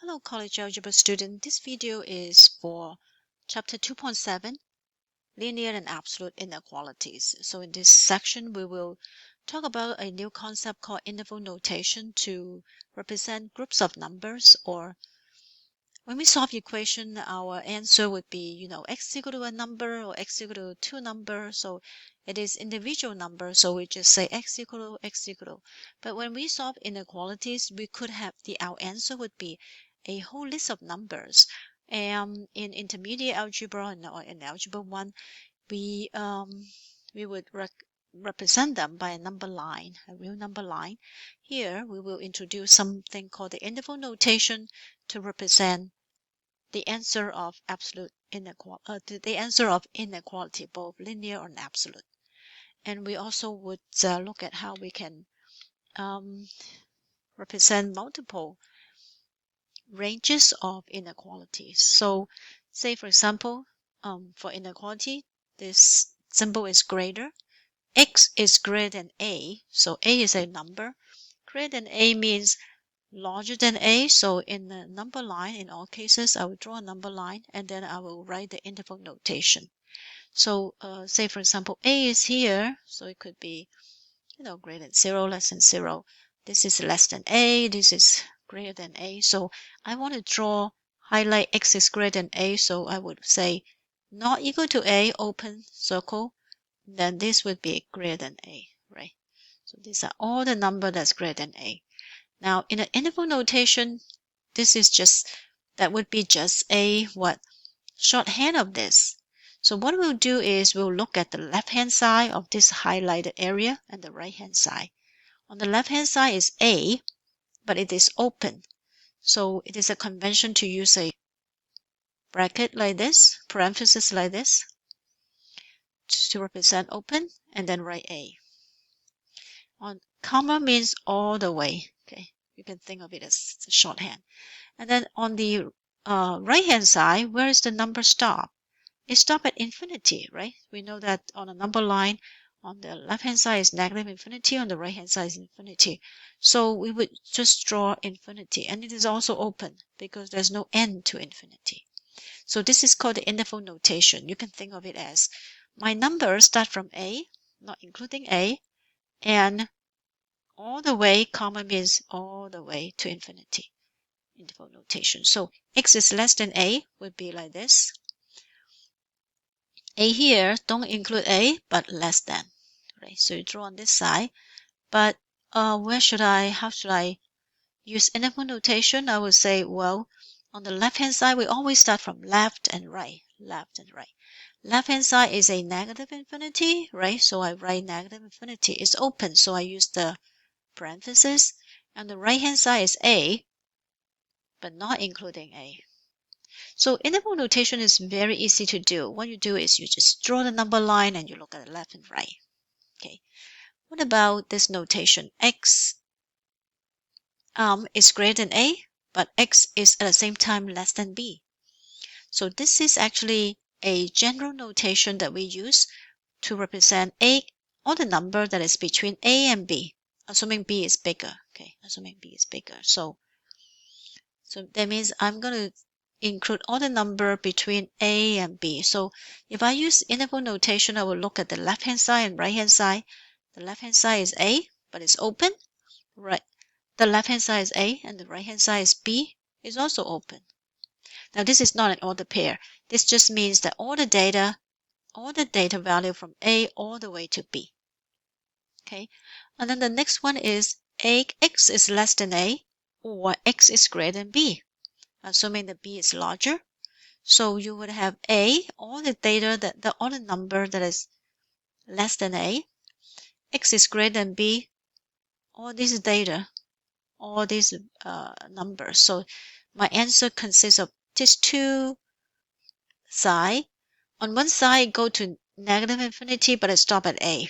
Hello college algebra student, this video is for chapter 2.7, linear and absolute inequalities. So in this section we will talk about a new concept called interval notation to represent groups of numbers, or when we solve equation our answer would be x equal to a number or x equal to two numbers. So it is individual number, so we just say x equal to x equal to. But when we solve inequalities, we could have our answer would be a whole list of numbers. And in intermediate algebra or in algebra 1, we would represent them by a number line, a real number line. Here we will introduce something called the interval notation to represent the answer of absolute inequality, the answer of inequality, both linear and absolute. And we also would look at how we can represent multiple ranges of inequalities. So say for example, for inequality, this symbol is greater. X is greater than A, so A is a number. Greater than A means larger than A, so in the number line, in all cases, I will draw a number line and then I will write the interval notation. So say for example, A is here, so it could be greater than 0, less than 0. This is less than A, this is greater than A. So I want to highlight X is greater than A, so I would say not equal to A, open circle, then this would be greater than A, right? So these are all the number that's greater than A. Now in an interval notation, that would be just a shorthand of this. So what we'll do is we'll look at the left hand side of this highlighted area and the right hand side. On the left hand side is A, but it is open. So it is a convention to use a bracket like this, parenthesis like this, to represent open, and then write A. On comma means all the way. Okay, you can think of it as a shorthand. And then on the right hand side, where is the number stop? It stops at infinity, right? We know that on a number line, on the left hand side is negative infinity, on the right hand side is infinity. So we would just draw infinity, and it is also open because there's no end to infinity. So this is called the interval notation. You can think of it as my numbers start from A, not including A, and all the way, comma means all the way to infinity. Interval notation. So x is less than A would be like this. A here, don't include A, but less than. Right? So you draw on this side. But how should I use interval notation? I would say, well, on the left-hand side, we always start from left and right, left and right. Left-hand side is a negative infinity, right? So I write negative infinity. It's open, so I use the parenthesis. And the right-hand side is A, but not including A. So interval notation is very easy to do. What you do is you just draw the number line and you look at the left and right. Okay. What about this notation? X is greater than A, but X is at the same time less than B. So this is actually a general notation that we use to represent A, or the number that is between A and B, assuming B is bigger. Okay, assuming B is bigger. So that means I'm going to include all the number between A and B. So if I use interval notation, I will look at the left-hand side and right-hand side. The left-hand side is A, but it's open. Right. The left-hand side is A and the right-hand side is B, is also open. Now this is not an ordered pair. This just means that all the data value from A all the way to B. Okay. And then the next one is X is less than A, or X is greater than B, assuming that B is larger. So you would have A, all the number that is less than A. X is greater than B, all these data, all these numbers. So my answer consists of these two sides. On one side, go to negative infinity, but I stop at A.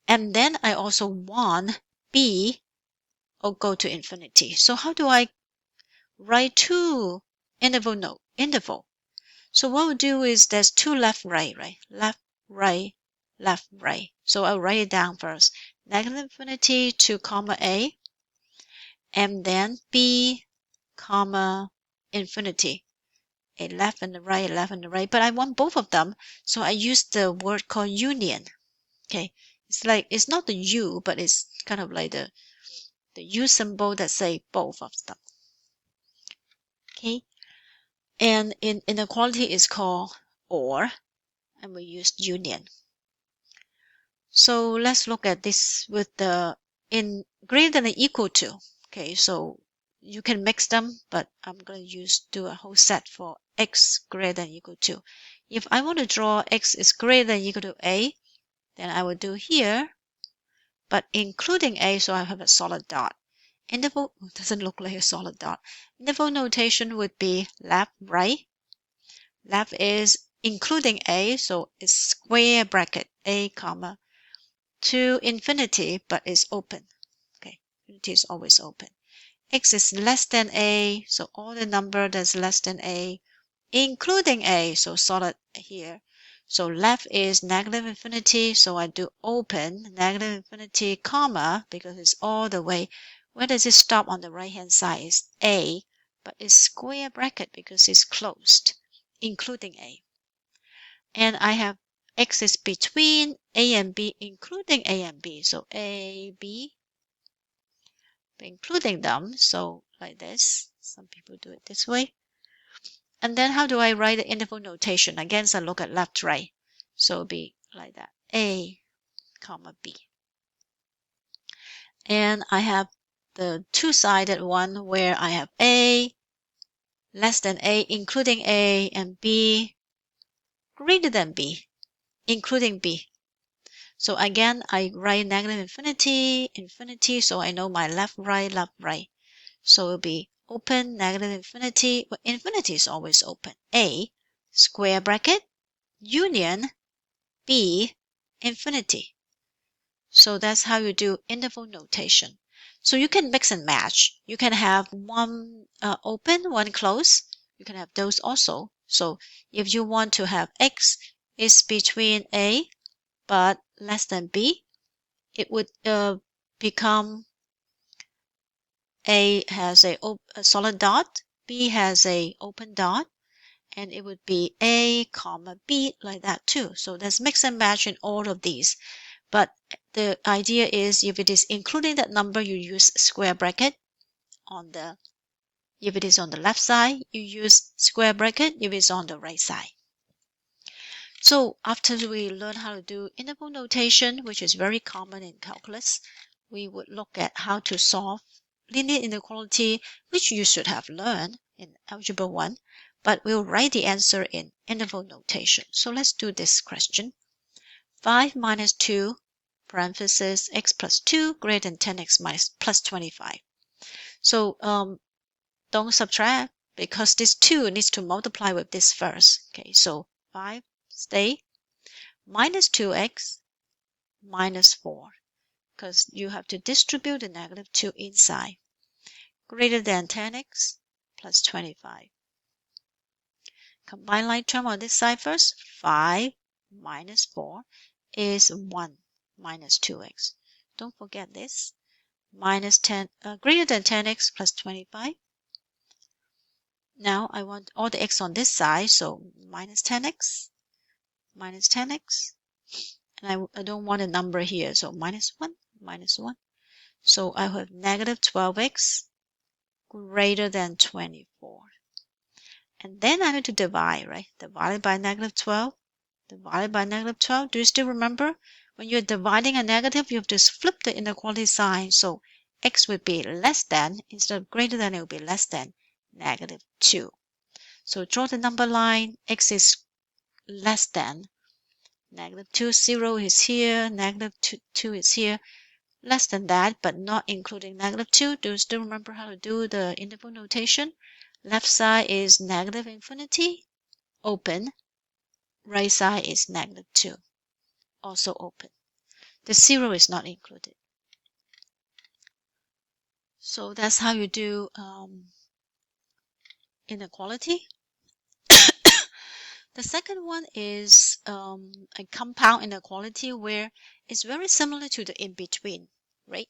And then I also want B or go to infinity. So how do I write two interval? So what we'll do is there's two left, right? Left, right, left, right. So I'll write it down first. Negative infinity to comma A, and then B, comma, infinity. A left and a right, a left and a right. But I want both of them, so I use the word called union. Okay, it's not the U, but it's kind of like the U symbol that say both of them. Okay, and in inequality is called or, and we used union. So let's look at this with the in greater than or equal to. Okay, so you can mix them, but I'm going to do a whole set for x greater than or equal to. If I want to draw x is greater than or equal to a, then I will do here, but including a, so I have a solid dot. Interval doesn't look like a solid dot. Interval notation would be left, right. Left is including a, so it's square bracket a comma to infinity, but it's open. Okay, infinity is always open. X is less than a, so all the number that's less than a, including a, so solid here. So left is negative infinity, so I do open negative infinity, comma, because it's all the way. Where does it stop on the right hand side is a, but it's square bracket because it's closed, including a. And I have x is between a and b, including a and b. So a, b, including them. So like this. Some people do it this way. And then how do I write the interval notation? Again, I look at left, right. So it'll be like that. A, comma, b. And I have the two-sided one where I have a less than a, including a, and b greater than b, including b. So again, I write negative infinity, infinity, so I know my left, right, left, right. So it'll be open, negative infinity. Well, infinity is always open. A, square bracket, union, B, infinity. So that's how you do interval notation. So you can mix and match. You can have one open, one close. You can have those also. So if you want to have X is between A but less than B, it would become A has a solid dot, B has a open dot, and it would be A, comma, B like that too. So there's mix and match in all of these. But the idea is if it is including that number, you use square bracket. If it is on the left side, you use square bracket. If it's on the right side. So after we learn how to do interval notation, which is very common in calculus, we would look at how to solve linear inequality, which you should have learned in Algebra 1, but we'll write the answer in interval notation. So let's do this question. 5 minus 2, parenthesis, x plus 2 greater than 10x minus plus 25. So don't subtract because this 2 needs to multiply with this first. Okay, so 5 stay minus 2x minus 4 because you have to distribute the negative 2 inside. Greater than 10x plus 25. Combine like term on this side first. 5 minus 4 is 1 minus 2x. Don't forget this. Minus 10, greater than 10x plus 25. Now I want all the x on this side, so minus 10x, minus 10x. And I don't want a number here, so minus 1, minus 1. So I have negative 12x greater than 24. And then I need to divide, right? Divided by negative 12. Divided by negative 12. Do you still remember? When you're dividing a negative, you have to flip the inequality sign. So x would be less than, instead of greater than, it would be less than negative 2. So draw the number line. X is less than negative 2. 0 is here. Negative 2 is here. Less than that, but not including negative 2. Do you still remember how to do the interval notation? Left side is negative infinity, open. Right side is negative 2, also open. The 0 is not included. So that's how you do inequality. The second one is a compound inequality where it's very similar to the in-between, right?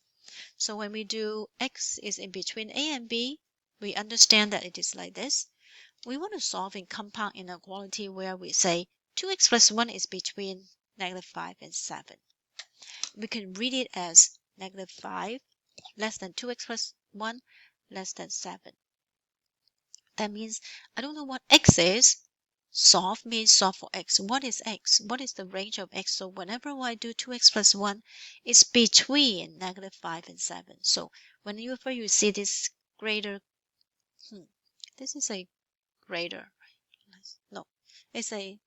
So when we do x is in between a and b, we understand that it is like this. We want to solve in compound inequality where we say 2x plus 1 is between -5 and 7. We can read it as -5 less than 2x plus 1 less than 7. That means I don't know what x is. Solve means solve for x. What is x? What is the range of x? So whenever I do 2x plus 1, it's between -5 and 7. So whenever you see this greater, this is a greater, no, it's a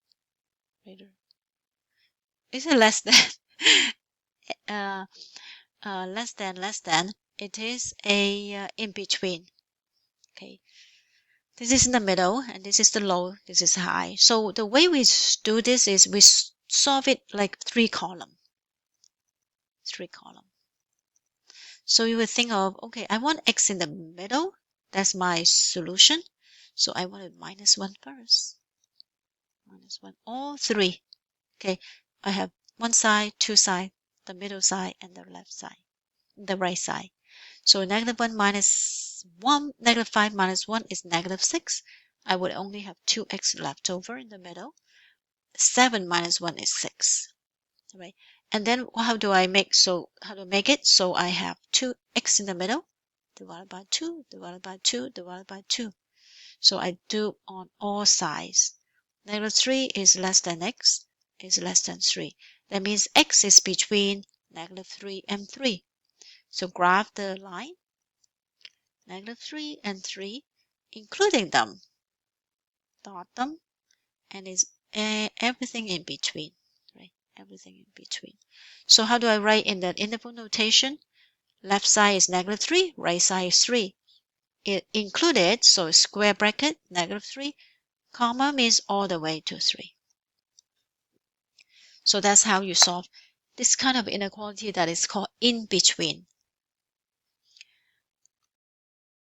greater, it's a less than, less than, it is a in between. Okay, this is in the middle, and this is the low, this is high. So the way we do this is we solve it like three column. So you would think of, okay, I want x in the middle. That's my solution. So I want to -1 first. -1, all three. Okay, I have one side, two side, the middle side, and the left side, the right side. So -1 minus 1, -5 minus 1 is -6. I would only have 2x left over in the middle. 7 minus 1 is 6. Right? And then how do I make it? So I have 2x in the middle, divided by 2, divided by 2, divided by 2. So I do on all sides. -3 is less than x, is less than 3. That means x is between -3 and 3. So graph the line, -3 and 3, including them, dot them, and is everything in between, right? Everything in between. So how do I write in the interval notation? Left side is -3, right side is 3. It included, so square bracket, -3, comma means all the way to 3. So that's how you solve this kind of inequality that is called in between.